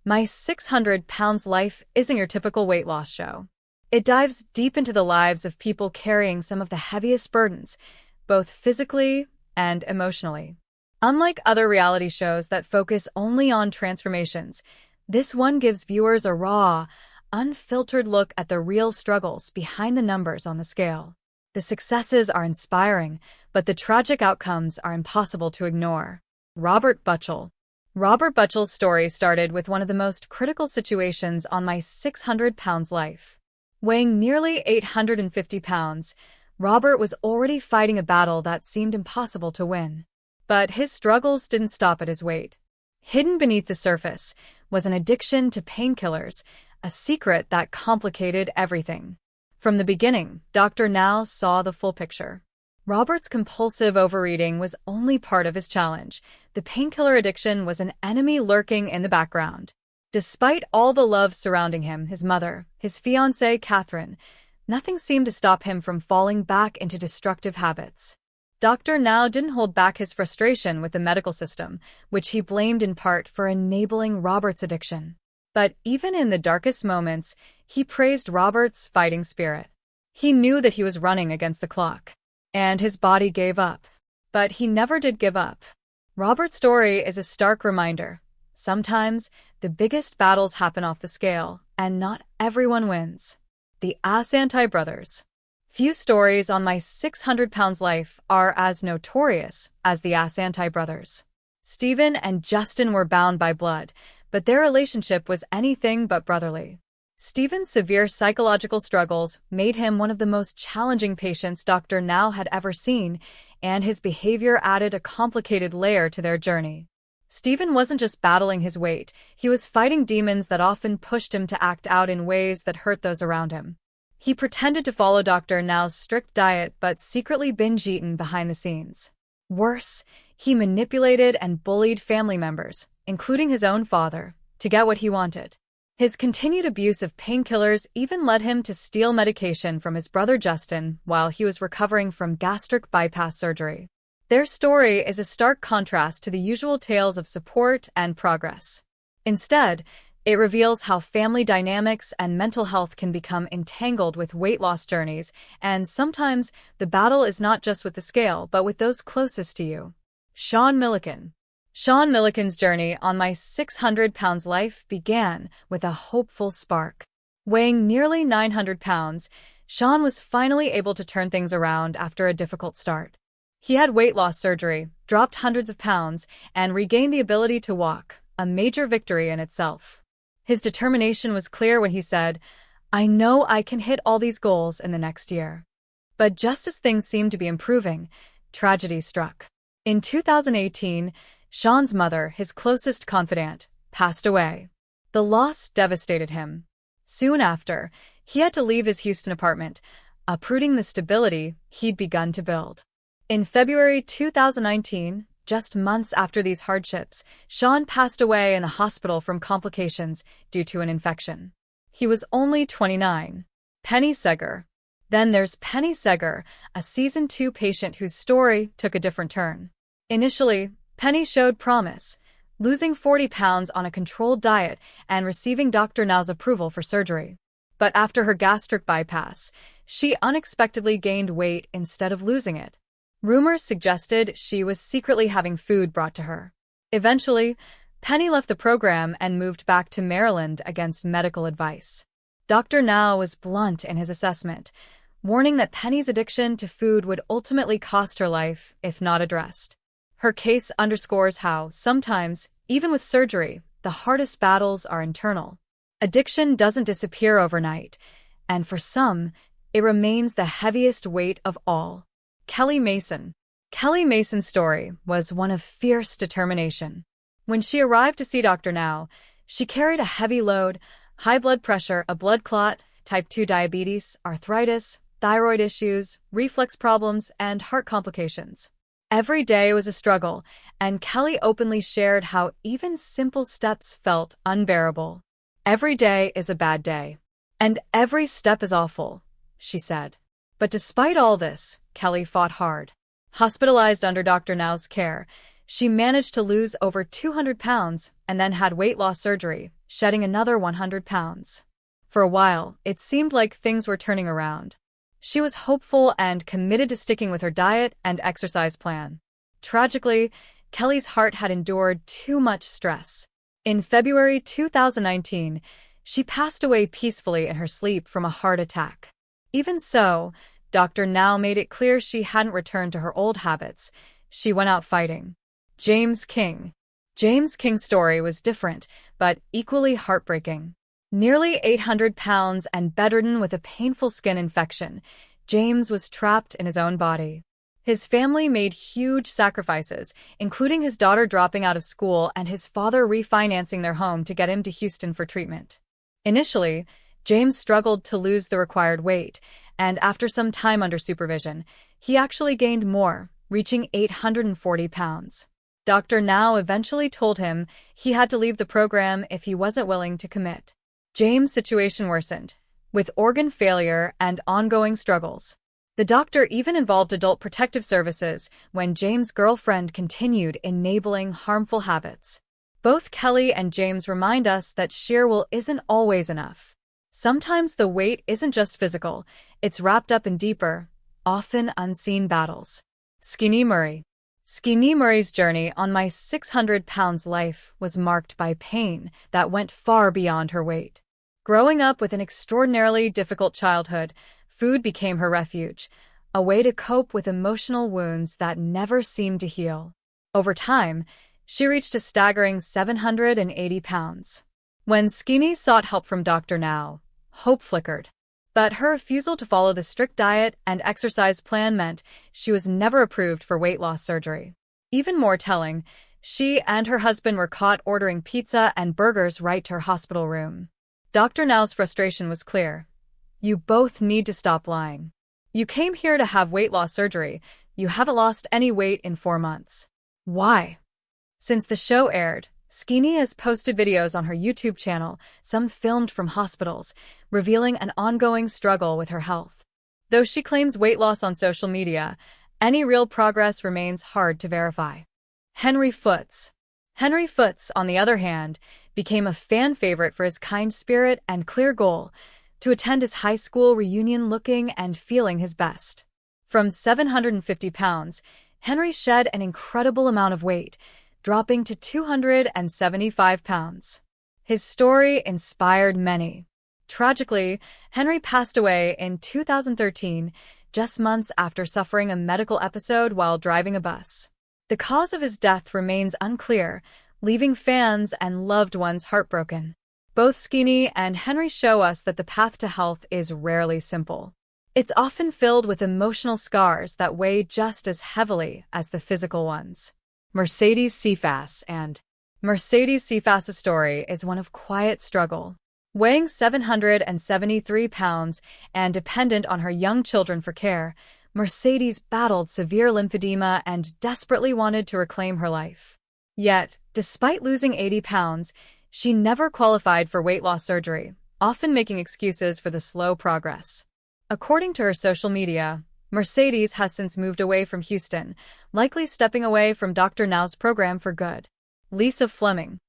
My 600 Pounds Life isn't your typical weight loss show. It dives deep into the lives of people carrying some of the heaviest burdens, both physically and emotionally. Unlike other reality shows that focus only on transformations, this one gives viewers a raw, unfiltered look at the real struggles behind the numbers on the scale. The successes are inspiring, but the tragic outcomes are impossible to ignore. Robert Buchel. Robert Buchel's story started with one of the most critical situations on My 600 Pounds Life. Weighing nearly 850 pounds, Robert was already fighting a battle that seemed impossible to win. But his struggles didn't stop at his weight. Hidden beneath the surface was an addiction to painkillers, a secret that complicated everything. From the beginning, Dr. Now saw the full picture. Robert's compulsive overeating was only part of his challenge. The painkiller addiction was an enemy lurking in the background. Despite all the love surrounding him, his mother, his fiancée, Catherine, nothing seemed to stop him from falling back into destructive habits. Dr. Now didn't hold back his frustration with the medical system, which he blamed in part for enabling Robert's addiction. But even in the darkest moments, he praised Robert's fighting spirit. He knew that he was running against the clock, and his body gave up. But he never did give up. Robert's story is a stark reminder. Sometimes, the biggest battles happen off the scale, and not everyone wins. The Assanti brothers. Few stories on My 600 Pounds Life are as notorious as the Assanti brothers. Stephen and Justin were bound by blood, but their relationship was anything but brotherly. Stephen's severe psychological struggles made him one of the most challenging patients Dr. Now had ever seen, and his behavior added a complicated layer to their journey. Stephen wasn't just battling his weight, he was fighting demons that often pushed him to act out in ways that hurt those around him. He pretended to follow Dr. Now's strict diet but secretly binge-eaten behind the scenes. Worse, he manipulated and bullied family members, including his own father, to get what he wanted. His continued abuse of painkillers even led him to steal medication from his brother Justin while he was recovering from gastric bypass surgery. Their story is a stark contrast to the usual tales of support and progress. Instead, it reveals how family dynamics and mental health can become entangled with weight loss journeys, and sometimes the battle is not just with the scale but with those closest to you. Sean Milliken. Sean Milliken's journey on My 600 Pounds Life began with a hopeful spark. Weighing nearly 900 pounds, Sean was finally able to turn things around after a difficult start. He had weight loss surgery, dropped hundreds of pounds, and regained the ability to walk, a major victory in itself. His determination was clear when he said, "I know I can hit all these goals in the next year." But just as things seemed to be improving, tragedy struck. In 2018, Sean's mother, his closest confidant, passed away. The loss devastated him. Soon after, he had to leave his Houston apartment, uprooting the stability he'd begun to build. In February 2019, just months after these hardships, Sean passed away in the hospital from complications due to an infection. He was only 29. Penny Saeger. Then there's Penny Saeger, a Season 2 patient whose story took a different turn. Initially, Penny showed promise, losing 40 pounds on a controlled diet and receiving Dr. Now's approval for surgery. But after her gastric bypass, she unexpectedly gained weight instead of losing it. Rumors suggested she was secretly having food brought to her. Eventually, Penny left the program and moved back to Maryland against medical advice. Dr. Now was blunt in his assessment, warning that Penny's addiction to food would ultimately cost her life if not addressed. Her case underscores how, sometimes, even with surgery, the hardest battles are internal. Addiction doesn't disappear overnight, and for some, it remains the heaviest weight of all. Kelly Mason. Kelly Mason's story was one of fierce determination. When she arrived to see Dr. Now, she carried a heavy load: high blood pressure, a blood clot, type 2 diabetes, arthritis, thyroid issues, reflux problems, and heart complications. Every day was a struggle, and Kelly openly shared how even simple steps felt unbearable. "Every day is a bad day. And every step is awful," she said. But despite all this, Kelly fought hard. Hospitalized under Dr. Now's care, she managed to lose over 200 pounds and then had weight loss surgery, shedding another 100 pounds. For a while, it seemed like things were turning around. She was hopeful and committed to sticking with her diet and exercise plan. Tragically, Kelly's heart had endured too much stress. In February 2019, she passed away peacefully in her sleep from a heart attack. Even so, Dr. Now made it clear she hadn't returned to her old habits. She went out fighting. James King. James King's story was different, but equally heartbreaking. Nearly 800 pounds and bedridden with a painful skin infection, James was trapped in his own body. His family made huge sacrifices, including his daughter dropping out of school and his father refinancing their home to get him to Houston for treatment. Initially, James struggled to lose the required weight, and after some time under supervision, he actually gained more, reaching 840 pounds. Dr. Now eventually told him he had to leave the program if he wasn't willing to commit. James' situation worsened, with organ failure and ongoing struggles. The doctor even involved Adult Protective Services when James' girlfriend continued enabling harmful habits. Both Kelly and James remind us that sheer will isn't always enough. Sometimes the weight isn't just physical, it's wrapped up in deeper, often unseen battles. Schenee Murry. Schenee Murry's journey on my 600 pounds life was marked by pain that went far beyond her weight. Growing up with an extraordinarily difficult childhood, food became her refuge, a way to cope with emotional wounds that never seemed to heal. Over time, she reached a staggering 780 pounds. When Schenee sought help from Dr. Now, hope flickered. But her refusal to follow the strict diet and exercise plan meant she was never approved for weight loss surgery. Even more telling, she and her husband were caught ordering pizza and burgers right to her hospital room. Dr. Now's frustration was clear. You both need to stop lying. You came here to have weight loss surgery. You haven't lost any weight in 4 months. Why? Since the show aired, Schenee has posted videos on her YouTube channel, some filmed from hospitals, revealing an ongoing struggle with her health. Though she claims weight loss on social media, any real progress remains hard to verify. Henry Foots. Henry Foots, on the other hand, became a fan favorite for his kind spirit and clear goal to attend his high school reunion looking and feeling his best. From 750 pounds, Henry shed an incredible amount of weight, dropping to 275 pounds. His story inspired many. Tragically, Henry passed away in 2013, just months after suffering a medical episode while driving a bus. The cause of his death remains unclear, leaving fans and loved ones heartbroken. Both Schenee and Henry show us that the path to health is rarely simple. It's often filled with emotional scars that weigh just as heavily as the physical ones. Cephas and Cephas' story is one of quiet struggle. Weighing 773 pounds and dependent on her young children for care, Mercedes battled severe lymphedema and desperately wanted to reclaim her life. Yet, despite losing 80 pounds, she never qualified for weight loss surgery, often making excuses for the slow progress. According to her social media, Mercedes has since moved away from Houston, likely stepping away from Dr. Now's program for good. Fleming,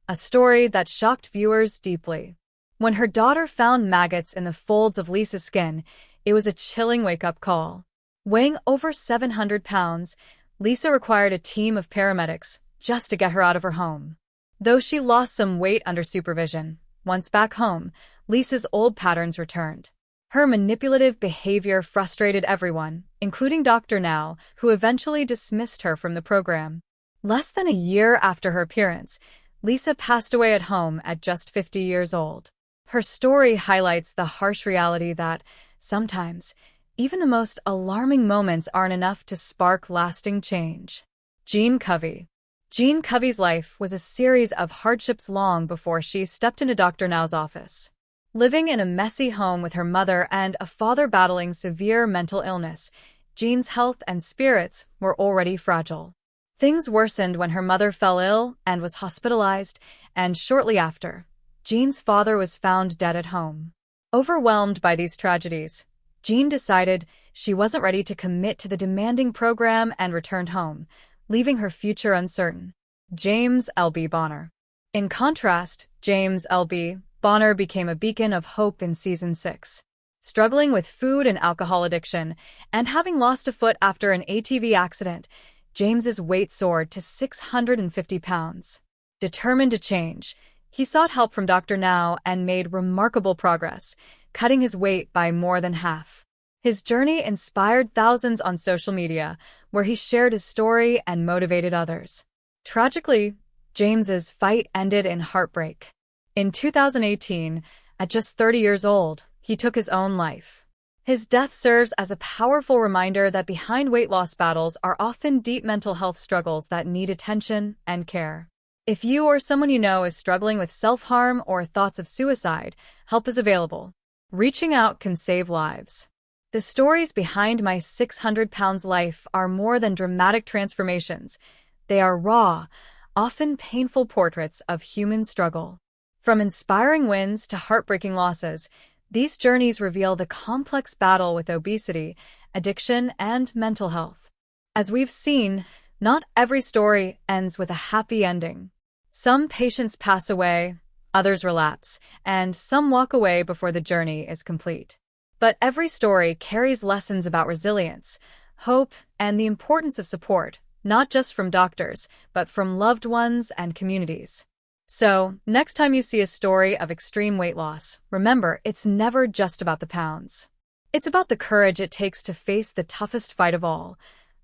a story that shocked viewers deeply. When her daughter found maggots in the folds of Lisa's skin, it was a chilling wake-up call. Weighing over 700 pounds, Lisa required a team of paramedics just to get her out of her home. Though she lost some weight under supervision, once back home, Lisa's old patterns returned. Her manipulative behavior frustrated everyone, including Dr. Now, who eventually dismissed her from the program. Less than a year after her appearance, Lisa passed away at home at just 50 years old. Her story highlights the harsh reality that, sometimes, even the most alarming moments aren't enough to spark lasting change. Jeanne Covey. Jeanne Covey's life was a series of hardships long before she stepped into Dr. Now's office. Living in a messy home with her mother and a father battling severe mental illness, Jeanne's health and spirits were already fragile. Things worsened when her mother fell ill and was hospitalized, and shortly after, Jeanne's father was found dead at home. Overwhelmed by these tragedies, Jeanne decided she wasn't ready to commit to the demanding program and returned home, leaving her future uncertain. James L.B. Bonner. In contrast, James L.B. Bonner became a beacon of hope in Season 6. Struggling with food and alcohol addiction, and having lost a foot after an ATV accident, James's weight soared to 650 pounds. Determined to change, he sought help from Dr. Now and made remarkable progress, cutting his weight by more than half. His journey inspired thousands on social media, where he shared his story and motivated others. Tragically, James's fight ended in heartbreak. In 2018, at just 30 years old, he took his own life. His death serves as a powerful reminder that behind weight loss battles are often deep mental health struggles that need attention and care. If you or someone you know is struggling with self-harm or thoughts of suicide, help is available. Reaching out can save lives. The stories behind my 600 pounds life are more than dramatic transformations. They are raw, often painful portraits of human struggle. From inspiring wins to heartbreaking losses, these journeys reveal the complex battle with obesity, addiction, and mental health. As we've seen, not every story ends with a happy ending. Some patients pass away, others relapse, and some walk away before the journey is complete. But every story carries lessons about resilience, hope, and the importance of support, not just from doctors, but from loved ones and communities. So, next time you see a story of extreme weight loss, remember, it's never just about the pounds. It's about the courage it takes to face the toughest fight of all,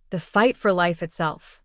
the fight for life itself.